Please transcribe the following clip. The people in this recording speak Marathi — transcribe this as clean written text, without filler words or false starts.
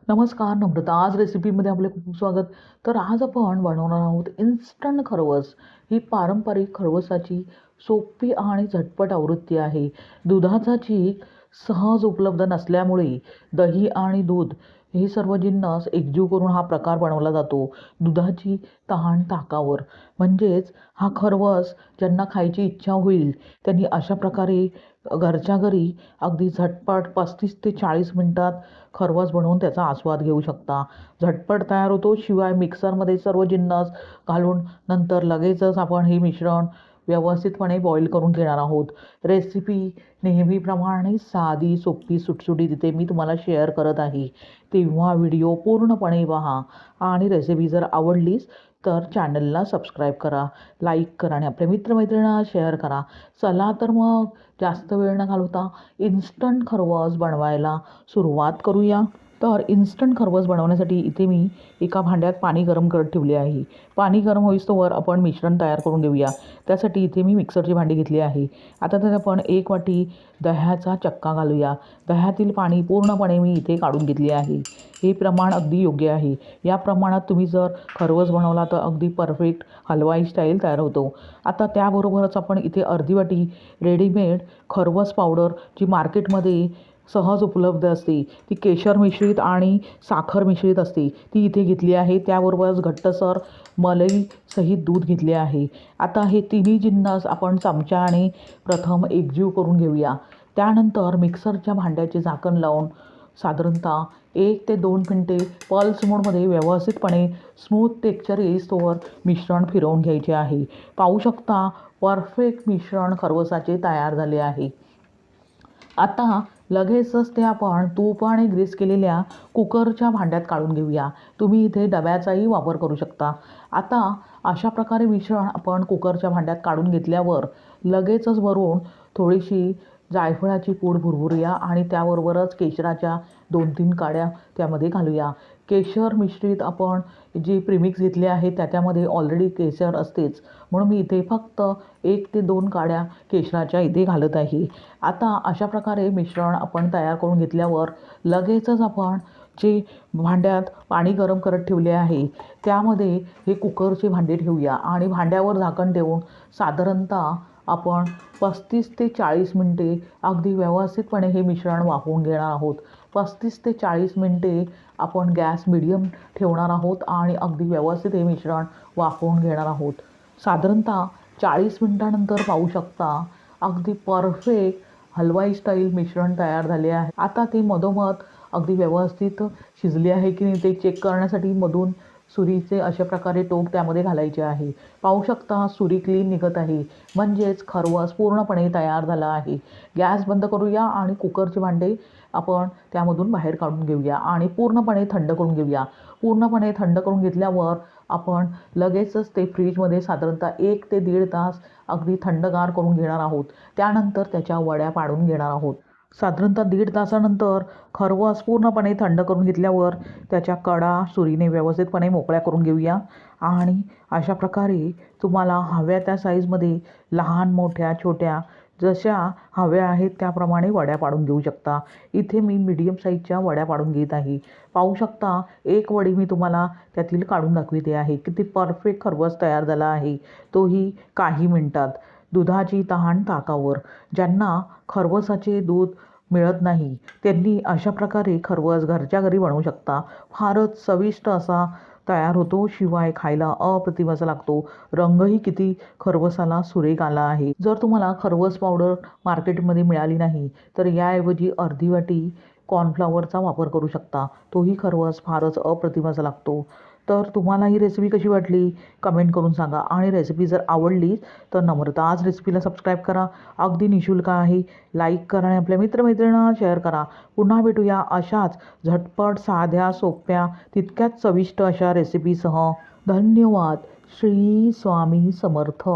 नमस्कार, नम्रता. आज रेसिपीमध्ये आपले खूप स्वागत. तर आज आपण बनवणार आहोत इन्स्टंट खरवस. ही पारंपरिक खरवसाची सोपी आणि झटपट आवृत्ती आहे. दुधाचा चीक सहज उपलब्ध नसल्यामुळे दही आणि दूध हे सर्व जिन्नस एकजीव करून हा प्रकार बनवला जातो. दुधाची तहान ताकावर म्हणजेच हा खरवस ज्यांना खायची इच्छा होईल त्यांनी अशा प्रकारे घरच्या घरी अगदी झटपट 35 ते 40 मिनिटात खरवस बनवून त्याचा आस्वाद घेऊ शकता. झटपट तयार होतो. शिवाय मिक्सरमध्ये सर्व जिन्नस घालून नंतर लगेचच आपण हे मिश्रण व्यवस्थितपणे बॉईल करून घेणार आहोत. रेसिपी नेहमीप्रमाणे साधी, सोपी, सुटसुटीत इथे मी तुम्हाला शेअर करत आहे. तेव्हा व्हिडिओ पूर्णपणे पहा आणि रेसिपी जर आवडलीच तर चॅनलला सबस्क्राईब करा, लाईक करा आणि आपल्या मित्रमैत्रिणींना शेअर करा. चला तर मग जास्त वेळ न घालवता इन्स्टंट खरवस बनवायला सुरुवात करूया. तर इन्स्टंट खरवस बनवण्यासाठी इथे मी एका भांड्यात पाणी गरम करत ठेवले आहे. पाणी गरम होईस्तोवर आपण मिश्रण तयार करून घेऊया. त्यासाठी इथे मी मिक्सरची भांडी घेतली आहे. आता त्यात आपण 1 वाटी दह्याचा चक्का घालूया. दह्यातील पाणी पूर्णपणे मी इथे काढून घेतले आहे. हे प्रमाण अगदी योग्य आहे. या प्रमाणात तुम्ही जर खरवस बनवला तर अगदी परफेक्ट हलवाई स्टाईल तयार होतो. आता त्याबरोबरच आपण इथे अर्धी वाटी रेडीमेड खरवस पावडर जी मार्केटमध्ये सहज उपलब्ध असते, ती केशर मिश्रित आणि साखर मिश्रित असते, ती इथे घेतली आहे. त्याबरोबरच घट्टसर मलईसहित दूध घेतले आहे. आता हे तिन्ही जिन्नस आपण चमच्याने प्रथम एकजीव करून घेऊया. त्यानंतर मिक्सरच्या भांड्याचे झाकण लावून साधारणतः 1 ते 2 मिनिटे पल्स मोडमध्ये व्यवस्थितपणे स्मूथ टेक्स्चर येईस्तोवर मिश्रण फिरवून घ्यायचे आहे. पाहू शकता परफेक्ट मिश्रण खरवसाचे तयार झाले आहे. आता लगेचच ते आपण तुपाने ग्रीस केलेल्या कुकरच्या भांड्यात काढून घेऊया. तुम्ही इथे डब्याचाही वापर करू शकता. आता अशा प्रकारे मिश्रण आपण कुकरच्या भांड्यात काढून घेतल्यावर लगेचच वरून थोडीशी जायफळाची पूड भुरभुरूया आणि त्याबरोबरच केशराच्या 2-3 काड्या त्यामध्ये घालूया. केशर मिश्रित आपण जी प्रीमिक्स घेतली आहे त्याच्यामध्ये ऑलरेडी केशर असतेच, म्हणून मी इथे फक्त 1 ते 2 काड्या केशराच्या इथे घालत आहे. आता अशा प्रकारे मिश्रण आपण तयार करून घेतल्यावर लगेचच आपण जे भांड्यात पाणी गरम करत ठेवले आहे त्यामध्ये हे कुकरचे भांडे ठेवूया आणि भांड्यावर झाकण ठेवून साधारणतः आपण 35 ते 40 मिनिटे अगदी व्यवस्थितपणे हे मिश्रण वाफवून घेणार आहोत. 35 ते 40 मिनिटे आपण गॅस मिडियम ठेवणार आहोत आणि अगदी व्यवस्थित हे मिश्रण वाफवून घेणार आहोत. साधारणतः 40 मिनिटानंतर पाहू शकता अगदी परफेक्ट हलवाई स्टाईल मिश्रण तयार झाले आहे. आता ते मधोमध अगदी व्यवस्थित शिजले आहे की नाही ते चेक करण्यासाठी मधून सुरीचे अशा प्रकारे टोक त्यामध्ये घालायचे आहे. पाहू शकता सुरी क्लीन निघत आहे, म्हणजेच खरवस पूर्णपणे तयार झाला आहे. गॅस बंद करूया आणि कुकरचे भांडे आपण त्यामधून बाहेर काढून घेऊया आणि पूर्णपणे थंड करून घेऊया. पूर्णपणे थंड करून घेतल्यावर आपण लगेचच ते फ्रीजमध्ये साधारणतः 1 ते 1.5 तास अगदी थंडगार करून घेणार आहोत. त्यानंतर त्याच्या वड्या पाडून घेणार आहोत. साधारणतः 1.5 तासानंतर खरवस पूर्णपणे थंड करून घेतल्यावर त्याच्या कडा सुरीने व्यवस्थितपणे मोकळ्या करून घेऊया आणि अशा प्रकारे तुम्हाला हव्या त्या साईजमध्ये लहान, मोठ्या, छोट्या जशा हव्या आहेत त्याप्रमाणे वड्या पाडून घेऊ शकता. इथे मी मीडियम साईजच्या वड्या पाडून घेत आहे. पाहू शकता एक वडी मी तुम्हाला त्यातील काढून दाखविते आहे. किती परफेक्ट खरवस तयार झाला आहे, तोही काही मिनिटात. दुधाची तहान ताकावर. ज्यांना खरवसाचे दूध मिळत नाही त्यांनी अशा प्रकारे खरवस घरच्या घरी बनवू शकता. फारच चविष्ट असा तयार होतो. शिवाय खायला अप्रतिम असा लागतो. रंगही किती खरवसाला सुरेख आला आहे. जर तुम्हाला खरवस पावडर मार्केटमध्ये मिळाली नाही तर याऐवजी अर्धी वाटी कॉर्नफ्लॉवरचा वापर करू शकता. तोही खरवस फारच अप्रतिम असा लागतो. तर तुम्हाला ही रेसिपी कशी वाटली कमेंट करून सांगा आणि रेसिपी जर आवडली तर नम्रता आज रेसिपीला सबस्क्राईब करा. अगदी निःशुल्क आहे. लाईक करा आणि आपल्या मित्रमैत्रिणींना शेअर करा. पुन्हा भेटूया अशाच झटपट, साध्या, सोप्या, तितक्याच चविष्ट अशा रेसिपीसह. धन्यवाद. श्री स्वामी समर्थ.